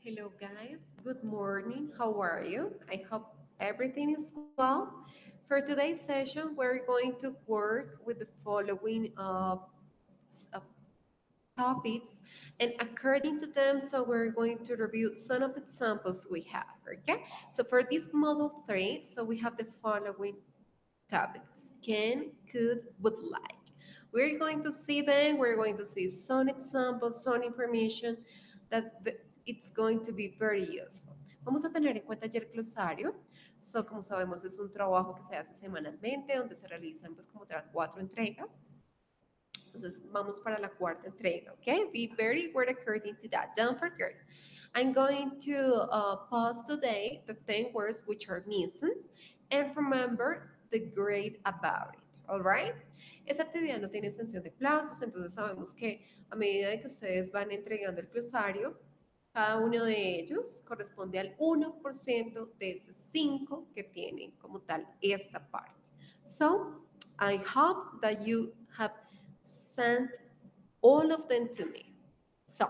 Hello, guys. Good morning. How are you? I hope everything is well. For today's session, we're going to work with the following topics, and according to them, so we're going to review some of the examples we have. Okay. So for this model 3, so we have the following topics: can, could, would like. We're going to see them. We're going to see some examples, some information that it's going to be very useful. Vamos a tener en cuenta ya el glosario. So, como sabemos, es un trabajo que se hace semanalmente, donde se realizan pues como 4 entregas. Entonces, vamos para la cuarta entrega, ¿ok? Be very word according to that. Don't forget. I'm going to pause today the 10 words which are missing and remember the grade about it, all right? Esta actividad no tiene extensión de plazos, entonces sabemos que a medida de que ustedes van entregando el glosario, cada uno de ellos corresponde al 1% de ese 5 que tienen como tal esta parte. So, I hope that you have sent all of them to me. So,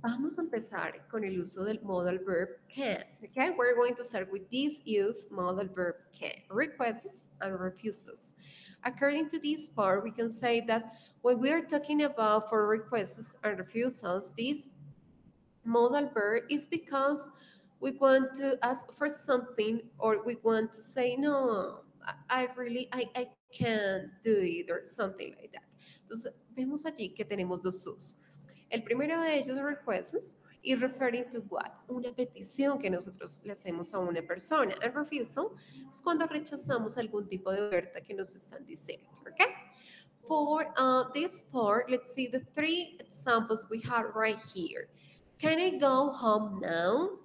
vamos a empezar con el uso del modal verb can. Okay, we're going to start with this use modal verb can. Requests and refusals. According to this part, we can say that when we are talking about for requests and refusals, this modal verb is because we want to ask for something or we want to say no, I can't do it or something like that. Entonces vemos allí que tenemos dos usos. El primero de ellos, requests, y referring to what, una petición que nosotros le hacemos a una persona. And refusal es cuando rechazamos algún tipo de oferta que nos están diciendo. Okay. For this part, let's see the 3 examples we have right here. Can I go home now?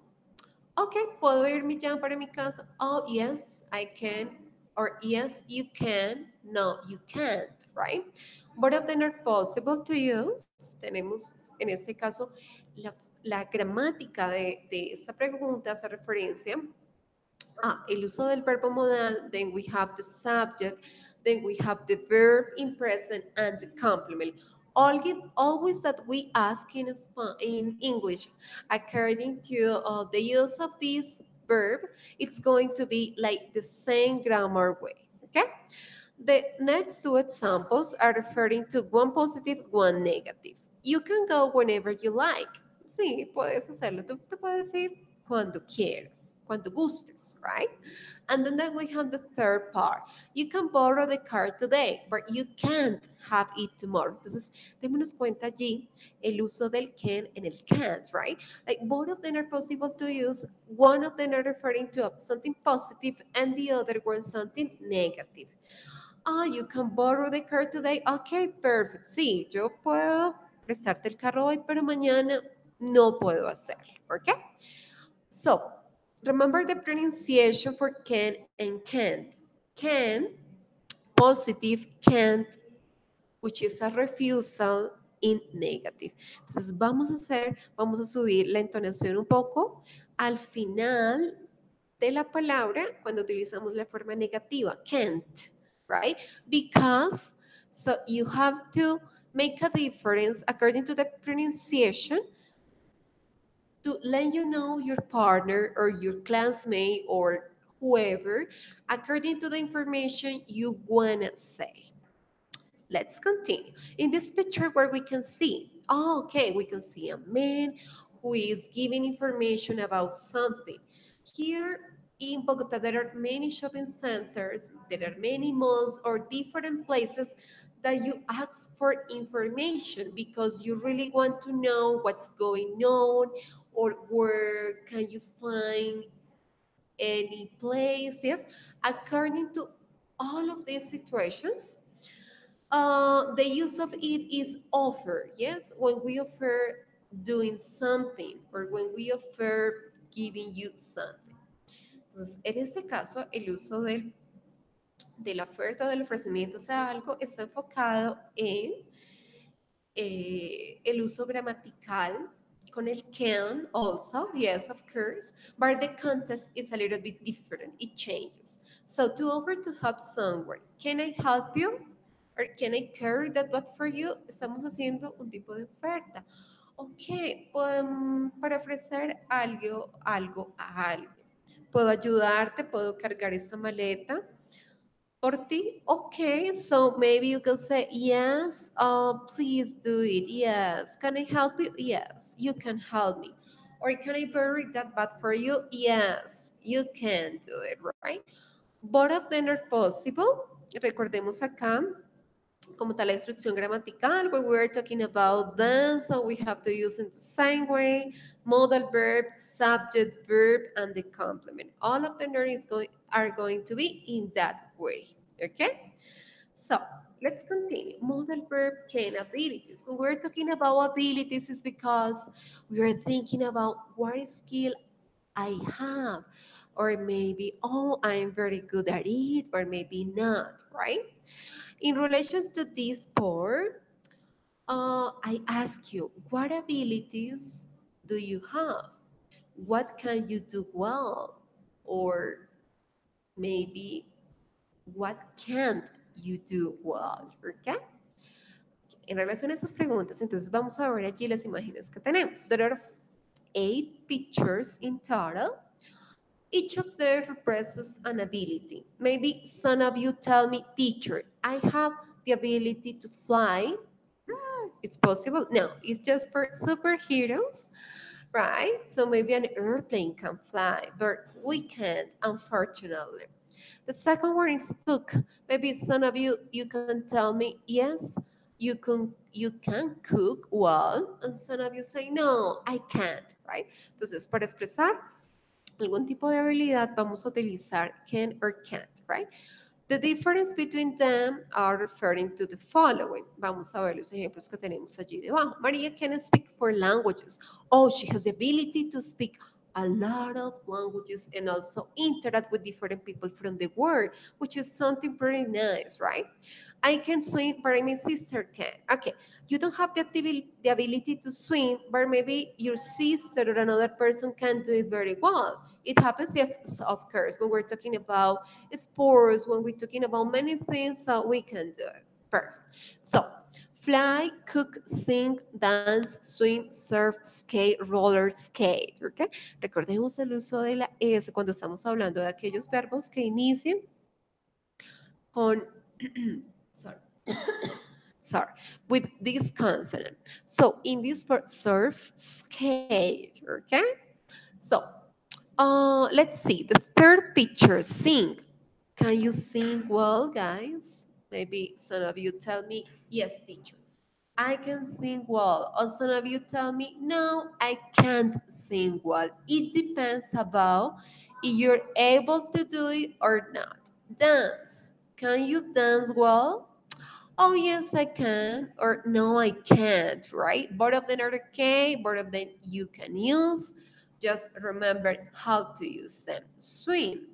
Okay, ¿puedo irme ya para mi casa? Oh, yes, I can. Or yes, you can. No, you can't, right? Both of them are possible to use. Tenemos, en este caso, la gramática de esta pregunta hace referencia el uso del verbo modal, then we have the subject, then we have the verb in present and the complement. Always that we ask in English, according to the use of this verb, it's going to be like the same grammar way. Okay? The next 2 examples are referring to one positive, one negative. You can go whenever you like. Sí, puedes hacerlo. Tú te puedes ir cuando quieras, cuando gustes, right? And then we have the third part. You can borrow the car today, but you can't have it tomorrow. Entonces, démonos cuenta allí el uso del can and el can't, right? Like both of them are possible to use. One of them are referring to something positive and the other one something negative. Ah, you can borrow the car today. Okay, perfect. Sí, yo puedo prestarte el carro hoy, pero mañana no puedo hacerlo. Okay? So, remember the pronunciation for can and can't. Can, positive, can't, which is a refusal in negative. Entonces, vamos a subir la entonación un poco al final de la palabra cuando utilizamos la forma negativa, can't, right? Because, so you have to make a difference according to the pronunciation to let you know your partner or your classmate or whoever according to the information you want to say. Let's continue. In this picture where we can see, oh, okay, we can see a man who is giving information about something. Here in Bogota, there are many shopping centers, there are many malls or different places that you ask for information because you really want to know what's going on or where can you find any place. Yes, according to all of these situations, the use of it is offer, yes, when we offer doing something or when we offer giving you something. Entonces, en este caso, el uso de la oferta o del ofrecimiento sea algo está enfocado en el uso gramatical con el can also, yes, of course, but the context is a little bit different, it changes. So to offer to help someone, can I help you? Or can I carry that bag for you? Estamos haciendo un tipo de oferta. Ok, para ofrecer algo a alguien. Puedo ayudarte, puedo cargar esta maleta por ti. Okay, so maybe you can say, yes, please do it. Yes. Can I help you? Yes, you can help me. Or can I bury that bag for you? Yes, you can do it, right? Both of them are possible. Recordemos acá como tal la instrucción gramatical, when we're talking about them, so we have to use in the same way, modal verb, subject verb, and the complement. All of them are going to be in that way, okay? So, let's continue. Modal verb can abilities. When we're talking about abilities, is because we are thinking about what skill I have, or maybe, oh, I'm very good at it, or maybe not, right? In relation to this part, I ask you, what abilities do you have? What can you do well? Or maybe what can't you do well? ¿Ok? En relación a estas preguntas, entonces vamos a ver allí las imágenes que tenemos. There are 8 pictures in total. Each of them represents an ability. Maybe some of you tell me, teacher, I have the ability to fly. It's possible? No, it's just for superheroes, right? So maybe an airplane can fly, but we can't, unfortunately. The second one is cook. Maybe some of you can tell me, yes, you can cook well, and some of you say, no, I can't, right? Entonces, para expresar algún tipo de habilidad, vamos a utilizar can or can't, right? The difference between them are referring to the following. Vamos a ver los ejemplos que tenemos allí debajo. Maria can speak 4 languages. Oh, she has the ability to speak a lot of languages and also interact with different people from the world, which is something pretty nice, right? I can swim, but my sister can. Okay, you don't have the ability to swim, but maybe your sister or another person can do it very well. It happens, yes, of course, when we're talking about sports, when we're talking about many things, so we can do it. Perfect. So, fly, cook, sing, dance, swim, surf, skate, roller skate. ¿Ok? Recordemos el uso de la S cuando estamos hablando de aquellos verbos que inician con, sorry, sorry, with this consonant. So, in this part, surf, skate. Okay? So, let's see. The third picture, sing. Can you sing well, guys? Maybe some of you tell me, yes, teacher. I can sing well. Or some of you tell me, no, I can't sing well. It depends about if you're able to do it or not. Dance. Can you dance well? Oh, yes, I can. Or no, I can't, right? Both of them are okay. Both of them you can use. Just remember how to use them. Swim.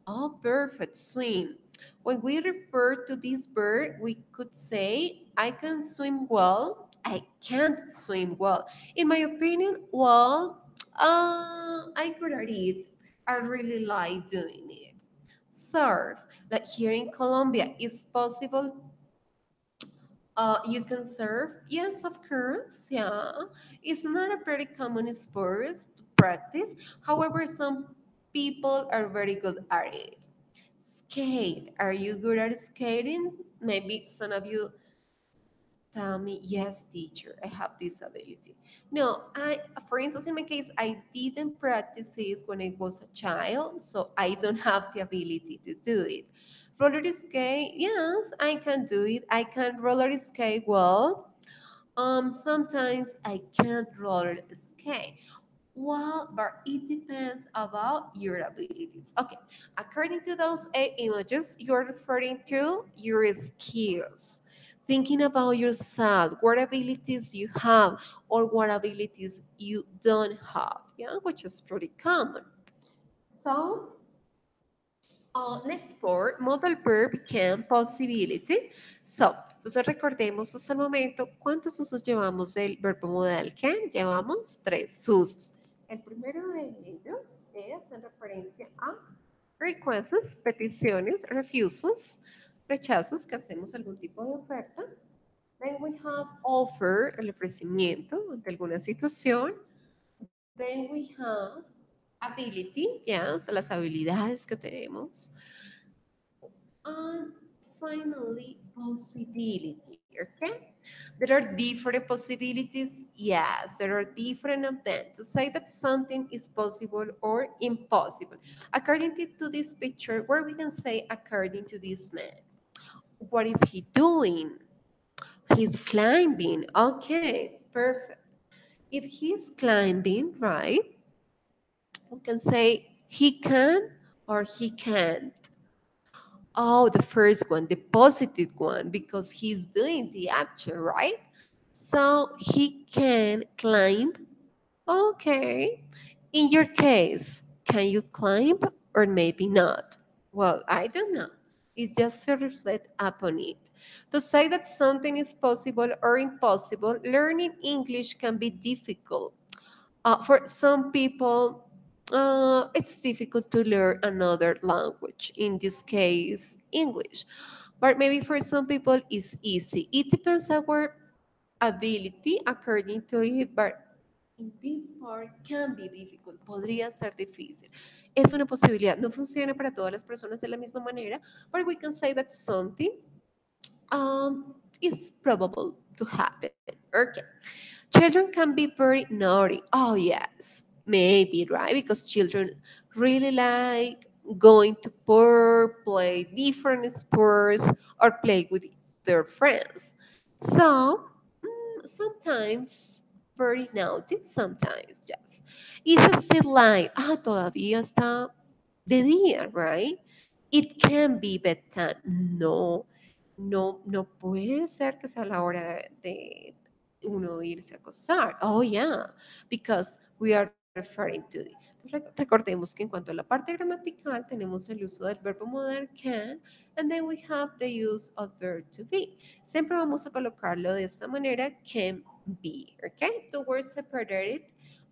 Oh, perfect. Swim. When we refer to this verb, we could say, I can swim well. I can't swim well. In my opinion, well, I could at it. I really like doing it. Surf. Like here in Colombia, it's possible you can surf. Yes, of course. Yeah. It's not a very common sport to practice. However, some people are very good at it. Skate. Are you good at skating? Maybe some of you tell me, yes, teacher, I have this ability. No, for instance, in my case, I didn't practice it when I was a child, so I don't have the ability to do it. Roller skate, yes, I can do it. I can roller skate well. Sometimes I can't roller skate. Well, but it depends about your abilities. Okay, according to those 8 images, you're referring to your skills. Thinking about yourself, what abilities you have or what abilities you don't have, yeah, which is pretty common. So, next part, modal verb can possibility. So, entonces recordemos hasta el momento cuántos usos llevamos del verbo modal can. Llevamos 3 usos. El primero de ellos es en referencia a requests, peticiones, refusals, rechazos que hacemos algún tipo de oferta. Then we have offer, el ofrecimiento ante alguna situación. Then we have ability, yes, las habilidades que tenemos. And finally, possibility, okay? There are different possibilities. Yes, there are different of them to say that something is possible or impossible. According to this picture, where we can say according to this man, what is he doing? He's climbing. Okay, perfect. If he's climbing, right, we can say he can or he can't. Oh, the first one, the positive one, because he's doing the action, right? So he can climb. Okay. In your case, can you climb or maybe not? Well, I don't know. It's just to reflect upon it. To say that something is possible or impossible, learning English can be difficult. For some people, it's difficult to learn another language, in this case, English. But maybe for some people, it's easy. It depends on our ability according to it, but in this part can be difficult, podría ser difícil. Es una posibilidad, no funciona para todas las personas de la misma manera, but we can say that something is probable to happen. Okay. Children can be very naughty. Oh, yes, maybe, right? Because children really like going to park, play different sports, or play with their friends. So, sometimes very naughty, sometimes, yes. Is still light. Ah, todavía está de día, right? It can be bedtime. No, no puede ser que sea la hora de uno irse a acostar. Oh, yeah, because we are referring to. Entonces, recordemos que en cuanto a la parte gramatical tenemos el uso del verbo modal can and then we have the use of verb to be. Siempre vamos a colocarlo de esta manera, can be, okay? The words separated,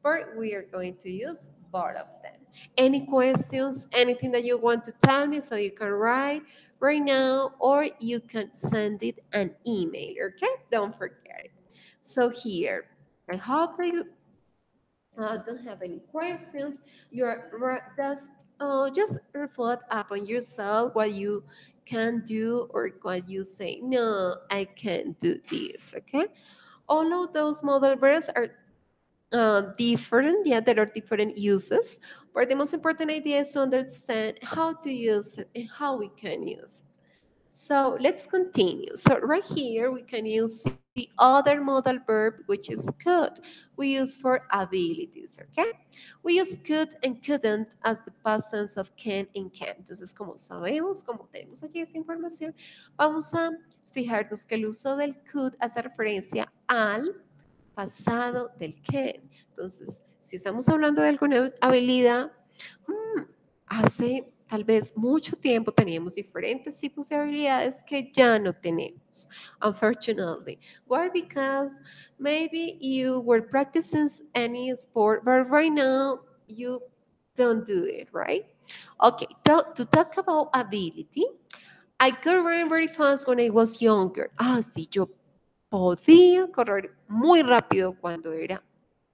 but we are going to use both of them. Any questions, anything that you want to tell me so you can write right now or you can send it an email, okay? Don't forget it. So here, I hope that you don't have any questions. Just reflect upon yourself what you can do or what you say. No, I can't do this. Okay. All of those model verbs are different. Yeah, there are different uses. But the most important idea is to understand how to use it and how we can use it. So let's continue. So right here, we can use the other modal verb, which is could. We use for abilities, okay? We use could and couldn't as the past tense of can and can't. Entonces, como sabemos, como tenemos allí esa información, vamos a fijarnos que el uso del could hace referencia al pasado del can. Entonces, si estamos hablando de alguna habilidad, mm, hace tal vez mucho tiempo teníamos diferentes tipos de habilidades que ya no tenemos, unfortunately. Why? Because maybe you were practicing any sport, but right now you don't do it, right? Okay, to talk about ability, I could run very fast when I was younger. Ah, sí, yo podía correr muy rápido cuando era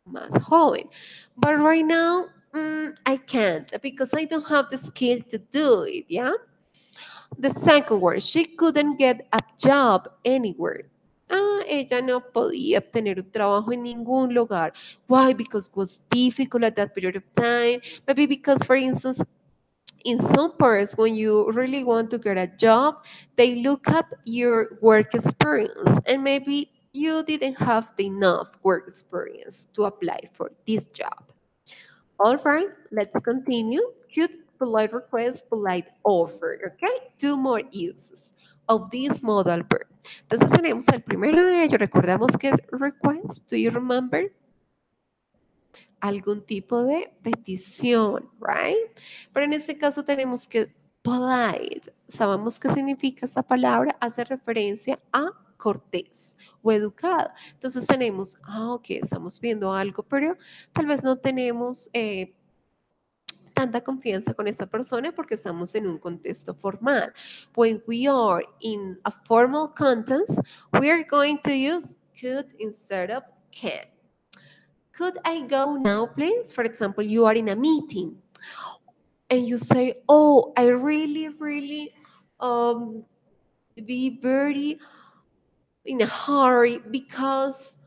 más joven. But right now, I can't because I don't have the skill to do it, yeah? The second word, she couldn't get a job anywhere. Ah, ella no podía obtener un trabajo en ningún lugar. Why? Because it was difficult at that period of time. Maybe because, for instance, in some parts, when you really want to get a job, they look up your work experience, and maybe you didn't have enough work experience to apply for this job. All right, let's continue. Could, polite request, polite offer. Okay, two more uses of this modal verb. Entonces tenemos el primero de ellos, recordamos que es request. Do you remember? Algún tipo de petición, right? Pero en este caso tenemos que polite. Sabemos qué significa esa palabra, hace referencia a cortés o educado. Entonces tenemos, ok, estamos viendo algo, pero tal vez no tenemos tanta confianza con esa persona porque estamos en un contexto formal. When we are in a formal context, we are going to use could instead of can. Could I go now, please? For example, you are in a meeting and you say, "Oh, I really, really um, be very in a hurry because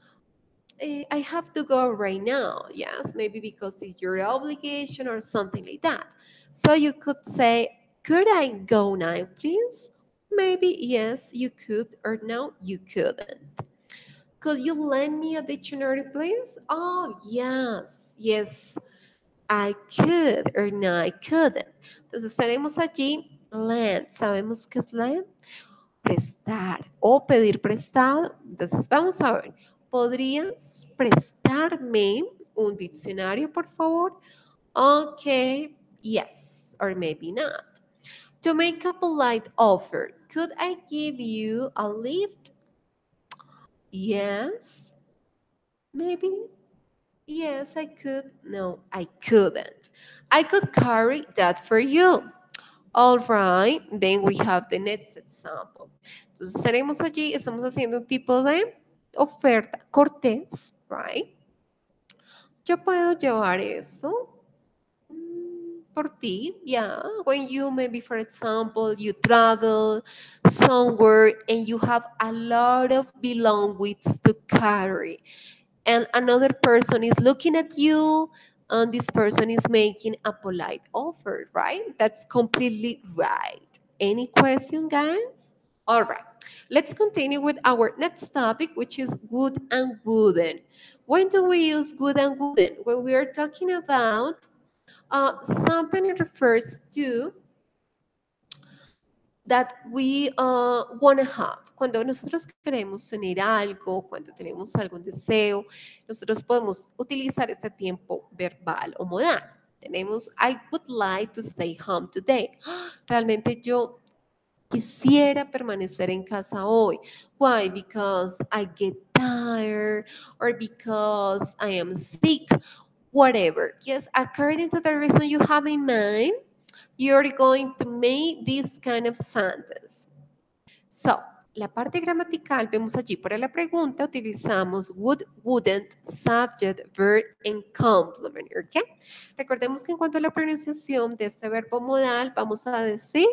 I have to go right now." Yes, maybe because it's your obligation or something like that. So you could say, "Could I go now, please?" Maybe yes, you could, or no, you couldn't. Could you lend me a dictionary, please? Oh, yes, yes, I could, or no, I couldn't. Entonces tenemos allí lend. ¿Sabemos qué es lend? Prestar o pedir prestado. Entonces, vamos a ver. ¿Podrías prestarme un diccionario, por favor? Okay, yes, or maybe not. To make a polite offer, could I give you a lift? Yes, maybe. Yes, I could. No, I couldn't. I could carry that for you. All right, then we have the next example. Entonces tenemos allí, estamos haciendo un tipo de oferta cortés, right? Yo puedo llevar eso por ti, yeah. When you maybe, for example, you travel somewhere and you have a lot of belongings to carry, and another person is looking at you and this person is making a polite offer, right? That's completely right. Any question, guys? All right, let's continue with our next topic, which is would and wouldn't. When do we use would and wouldn't? When we are talking about something that refers to that we want to have. Cuando nosotros queremos tener algo, cuando tenemos algún deseo, nosotros podemos utilizar este tiempo verbal o modal. Tenemos, I would like to stay home today. Realmente yo quisiera permanecer en casa hoy. Why? Because I get tired or because I am sick, whatever. Yes, according to the reason you have in mind, you're going to make this kind of sentence. So, la parte gramatical, vemos allí para la pregunta, utilizamos would, wouldn't, subject, verb, and complement, ¿ok? Recordemos que en cuanto a la pronunciación de este verbo modal, vamos a decir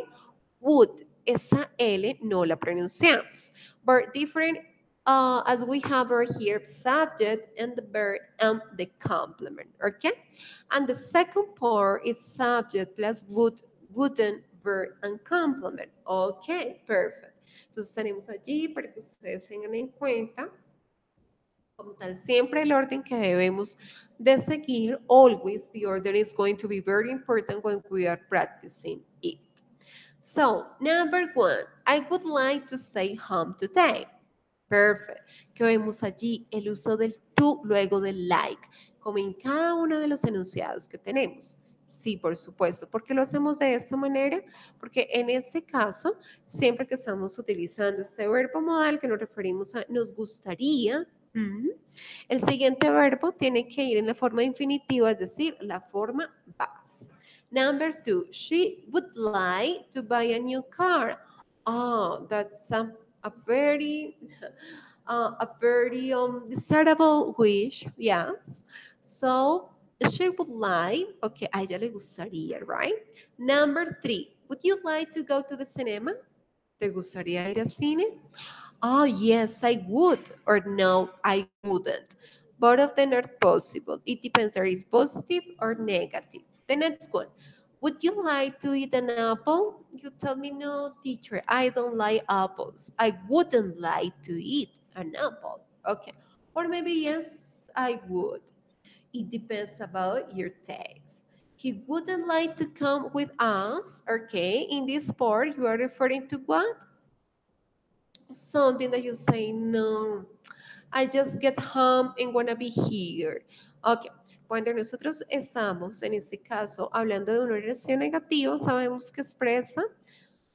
would. Esa L no la pronunciamos. But different as we have our here subject and the verb and the complement, okay? And the second part is subject plus would, wouldn't, verb, and complement. Okay, perfect. Entonces tenemos allí para que ustedes tengan en cuenta como tal, siempre el orden que debemos de seguir, always the order is going to be very important when we are practicing it. So, number one, I would like to stay home today. Perfect. Que vemos allí el uso del to luego del like, como en cada uno de los enunciados que tenemos. Sí, por supuesto. ¿Por qué lo hacemos de esta manera? Porque en este caso, siempre que estamos utilizando este verbo modal que nos referimos a nos gustaría, el siguiente verbo tiene que ir en la forma infinitiva, es decir, la forma vas. Number two, she would like to buy a new car. Oh, that's a very, desirable wish, yes. So she would like, okay, a ella le gustaría, right? Number three, would you like to go to the cinema? ¿Te gustaría ir al cine? Oh, yes, I would. Or no, I wouldn't. Both of them are possible. It depends, there is positive or negative. The next one. Would you like to eat an apple? You tell me, no, teacher, I don't like apples. I wouldn't like to eat an apple. Okay. Or maybe, yes, I would. It depends about your taste. He wouldn't like to come with us. Okay. In this part, you are referring to what? Something that you say, no, I just get home and wanna be here. Ok, cuando nosotros estamos, en este caso, hablando de una oración negativa, sabemos que expresa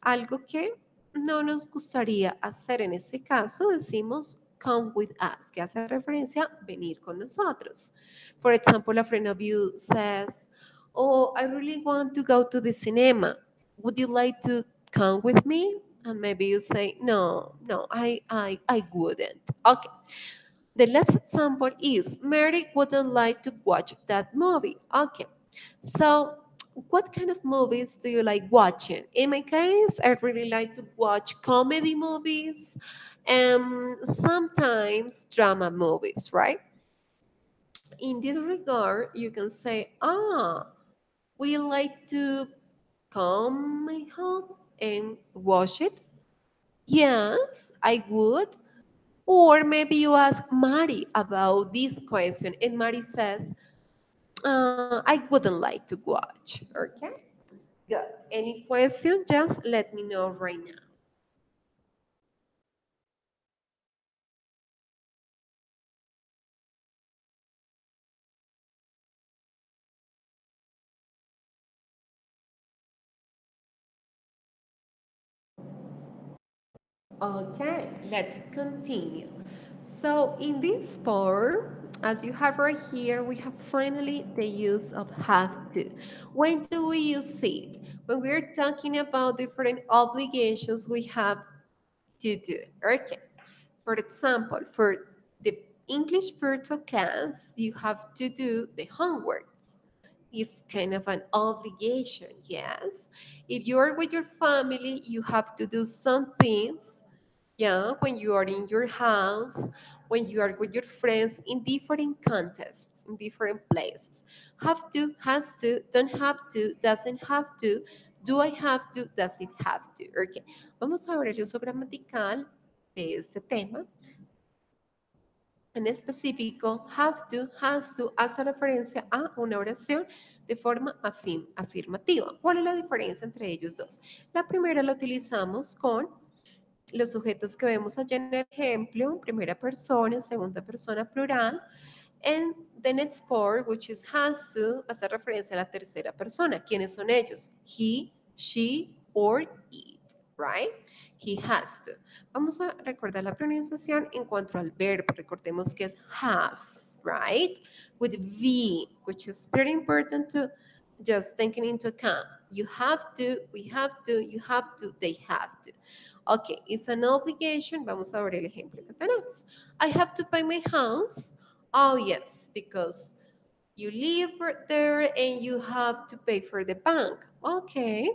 algo que no nos gustaría hacer. En este caso, decimos come with us, que hace referencia a venir con nosotros. For example, a friend of you says, Oh, I really want to go to the cinema. Would you like to come with me? And maybe you say, no, no, I wouldn't. Okay. The last example is Mary wouldn't like to watch that movie. Okay. So, what kind of movies do you like watching? In my case, I really like to watch comedy movies and sometimes drama movies, right? In this regard, you can say, we like to come my home and watch it. Yes, I would. Or maybe you ask Mari about this question, and Mari says, I wouldn't like to watch. Okay? Good. Any question? Just let me know right now. Okay, let's continue. So in this part, as you have right here, we have finally the use of have to. When do we use it? When we're talking about different obligations we have to do. Okay. For example, for the English virtual class, you have to do the homeworks. It's kind of an obligation, yes. If you are with your family, you have to do some things, yeah, when you are in your house, when you are with your friends in different contexts, in different places. Have to, has to, don't have to, doesn't have to, do I have to, does it have to. Okay. Vamos a ver el uso gramatical de este tema. En específico, have to, has to, hace referencia a una oración de forma afirmativa. ¿Cuál es la diferencia entre ellos dos? La primera la utilizamos con los sujetos que vemos allá en el ejemplo, primera persona, segunda persona plural, and the next part, which is has to, hace referencia a la tercera persona. ¿Quiénes son ellos? He, she, or it, right? He has to. Vamos a recordar la pronunciación en cuanto al verbo. Recordemos que es have, right? With V, which is very important to just taking into account. You have to, we have to, you have to, they have to. Okay, it's an obligation. Vamos a ver el ejemplo que tenemos. I have to pay my house. Oh, yes, because you live there and you have to pay for the bank. Okay.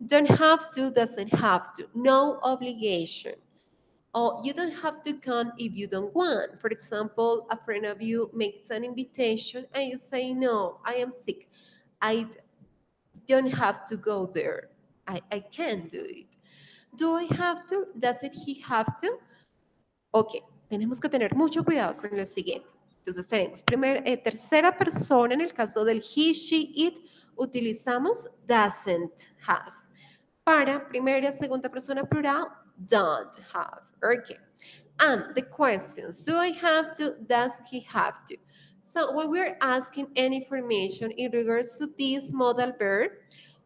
Don't have to, doesn't have to. No obligation. Oh, you don't have to come if you don't want. For example, a friend of you makes an invitation and you say, no, I am sick. I don't have to go there. I can't do it. Do I have to? Does it he have to? Ok, tenemos que tener mucho cuidado con lo siguiente. Entonces tenemos tercera persona, en el caso del he, she, it, utilizamos doesn't have. Para primera y segunda persona plural, don't have. Ok. And the questions, do I have to, does he have to? So when we're asking any information in regards to this modal verb,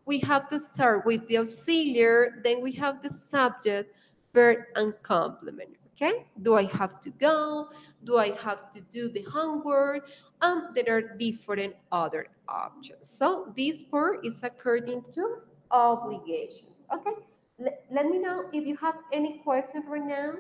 we have to start with the auxiliary, then we have the subject, verb, and complement. Okay? Do I have to go? Do I have to do the homework? And there are different other options. So this part is according to obligations. Okay? Let me know if you have any questions right now.